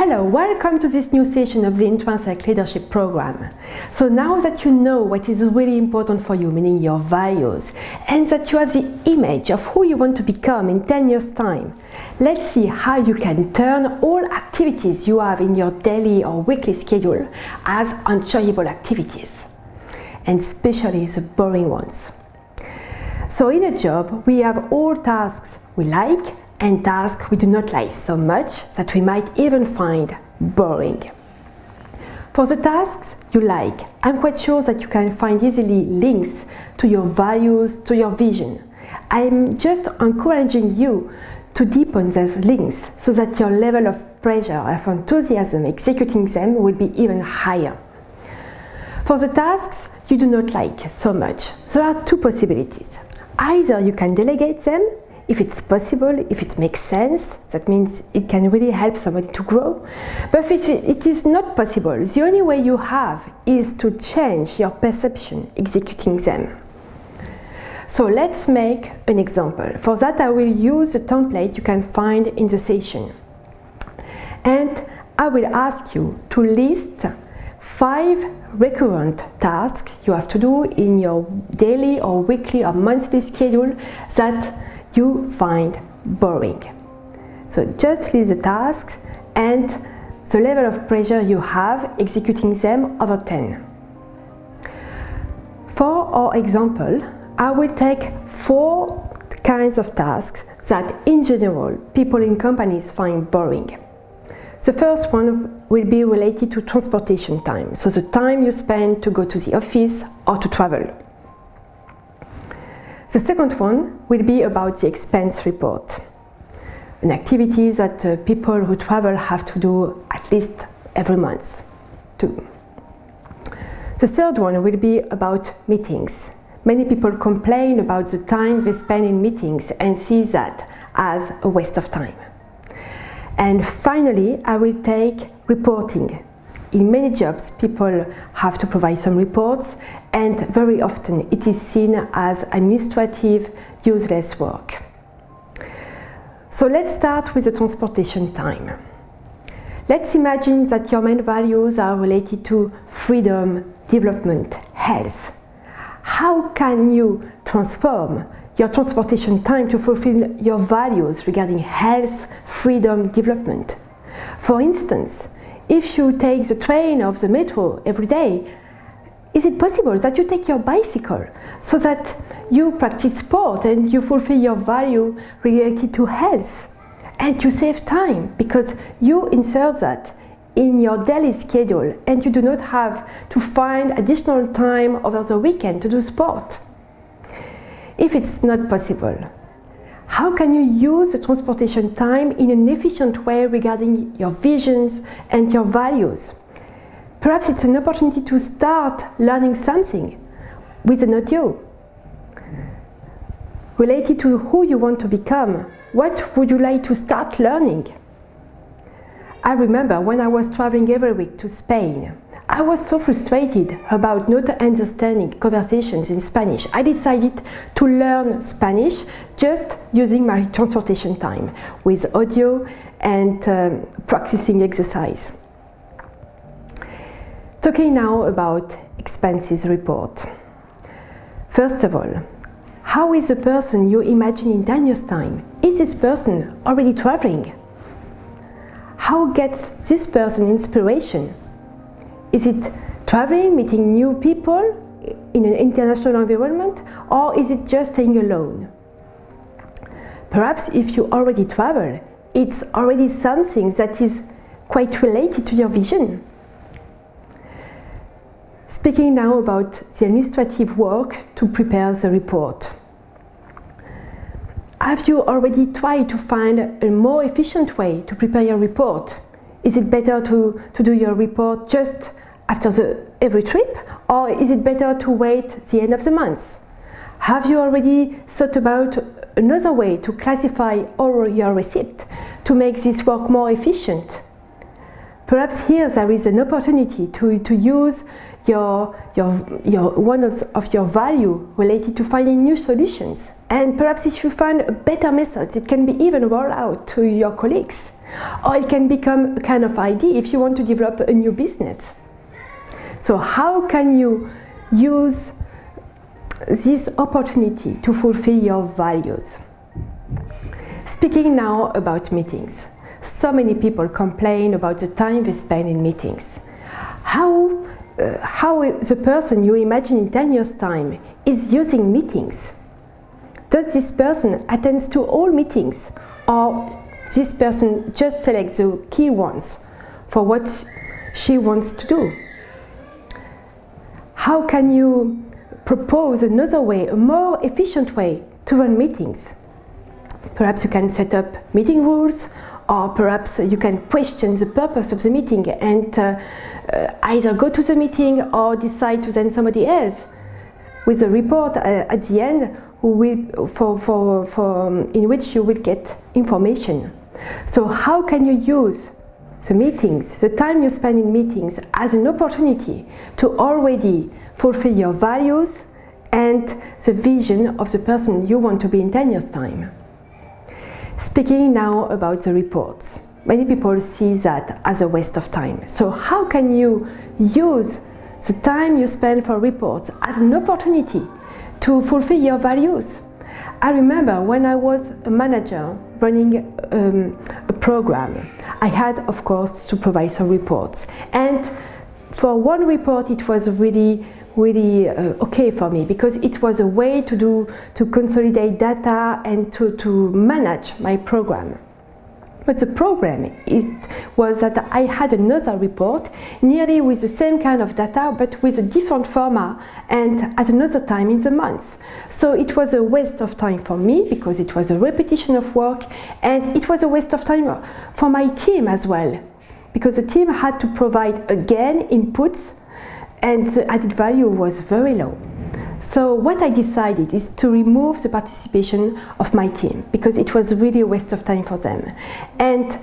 Hello, welcome to this new session of the Intrinsic Leadership Program. So now that you know what is really important for you, meaning your values, and that you have the image of who you want to become in 10 years' time, let's see how you can turn all activities you have in your daily or weekly schedule as enjoyable activities, and especially the boring ones. So in a job, we have all tasks we like and tasks we do not like so much that we might even find boring. For the tasks you like, I'm quite sure that you can find easily links to your values, to your vision. I'm just encouraging you to deepen those links so that your level of pressure, of enthusiasm executing them will be even higher. For the tasks you do not like so much, there are two possibilities. Either you can delegate them, if it's possible, if it makes sense, that means it can really help somebody to grow. But if it is not possible, the only way you have is to change your perception executing them. So let's make an example. For that I will use a template you can find in the session. And I will ask you to list 5 recurrent tasks you have to do in your daily or weekly or monthly schedule that you find boring. So just list the tasks and the level of pressure you have executing them over 10. For our example, I will take 4 kinds of tasks that in general people in companies find boring. The first one will be related to transportation time, so the time you spend to go to the office or to travel. The second one will be about the expense report, an activity that people who travel have to do at least every month too. The third one will be about meetings. Many people complain about the time they spend in meetings and see that as a waste of time. And finally, I will take reporting. In many jobs, people have to provide some reports, and very often it is seen as administrative, useless work. So let's start with the transportation time. Let's imagine that your main values are related to freedom, development, health. How can you transform your transportation time to fulfill your values regarding health, freedom, development? For instance, if you take the train or the metro every day, is it possible that you take your bicycle so that you practice sport and you fulfill your value related to health? And you save time because you insert that in your daily schedule and you do not have to find additional time over the weekend to do sport. If it's not possible, how can you use the transportation time in an efficient way regarding your visions and your values? Perhaps it's an opportunity to start learning something with an audio. Related to who you want to become, what would you like to start learning? I remember when I was traveling every week to Spain, I was so frustrated about not understanding conversations in Spanish. I decided to learn Spanish just using my transportation time with audio and practicing exercise. Talking now about expenses report. First of all, how is the person you imagine in 10 years' time? Is this person already traveling? How gets this person inspiration? Is it traveling, meeting new people in an international environment, or is it just staying alone? Perhaps if you already travel, it's already something that is quite related to your vision. Speaking now about the administrative work to prepare the report. Have you already tried to find a more efficient way to prepare your report? Is it better to do your report just after every trip, or is it better to wait the end of the month? Have you already thought about another way to classify all your receipts to make this work more efficient? Perhaps here there is an opportunity to use one of your value related to finding new solutions. And perhaps if you find better methods, it can be even rolled out to your colleagues. Or it can become a kind of idea if you want to develop a new business. So how can you use this opportunity to fulfill your values? Speaking now about meetings. So many people complain about the time they spend in meetings. How the person you imagine in 10 years' time is using meetings? Does this person attend to all meetings, or this person just selects the key ones for what she wants to do? How can you propose another way, a more efficient way to run meetings? Perhaps you can set up meeting rules, or perhaps you can question the purpose of the meeting and either go to the meeting or decide to send somebody else with a report at the end in which you will get information. So how can you use the meetings, the time you spend in meetings, as an opportunity to already fulfill your values and the vision of the person you want to be in 10 years' time? Speaking now about the reports. Many people see that as a waste of time. So how can you use the time you spend for reports as an opportunity to fulfill your values? I remember when I was a manager running a program, I had, of course, to provide some reports. And for one report, it was really okay for me, because it was a way to consolidate data and to manage my program. But the problem was that I had another report nearly with the same kind of data, but with a different format and at another time in the month. So it was a waste of time for me, because it was a repetition of work, and it was a waste of time for my team as well, because the team had to provide again inputs, and the added value was very low. So what I decided is to remove the participation of my team, because it was really a waste of time for them. And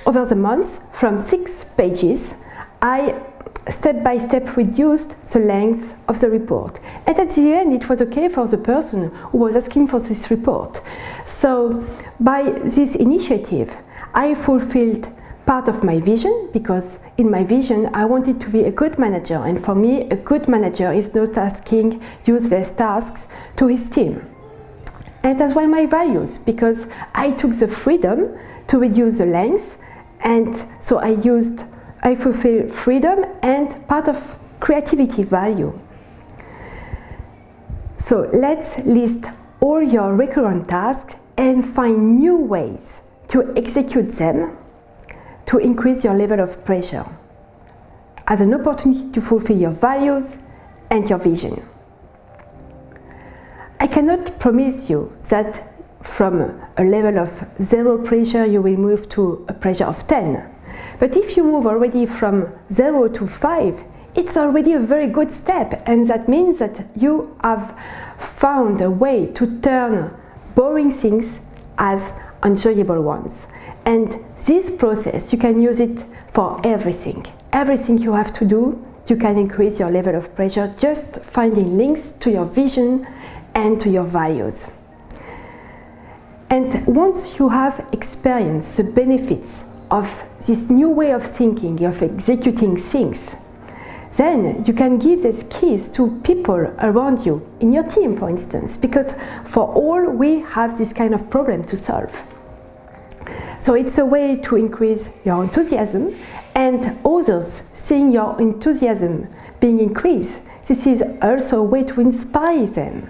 over the months, from 6 pages, I step by step reduced the length of the report. And at the end, it was okay for the person who was asking for this report. So by this initiative, I fulfilled part of my vision, because in my vision I wanted to be a good manager, and for me a good manager is not asking useless tasks to his team. And as well my values, because I took the freedom to reduce the length, and so I fulfill freedom and part of creativity value. So let's list all your recurrent tasks and find new ways to execute them to increase your level of pressure as an opportunity to fulfill your values and your vision. I cannot promise you that from a level of 0 pressure you will move to a pressure of 10. But if you move already from 0 to 5, it's already a very good step, and that means that you have found a way to turn boring things as enjoyable ones. And this process, you can use it for everything. Everything you have to do, you can increase your level of pressure just finding links to your vision and to your values. And once you have experienced the benefits of this new way of thinking, of executing things, then you can give these keys to people around you, in your team for instance, because for all we have this kind of problem to solve. So it's a way to increase your enthusiasm, and others seeing your enthusiasm being increased, this is also a way to inspire them,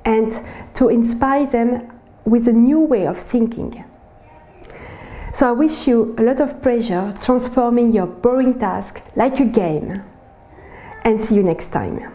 and to inspire them with a new way of thinking. So I wish you a lot of pleasure transforming your boring task like a game, and see you next time.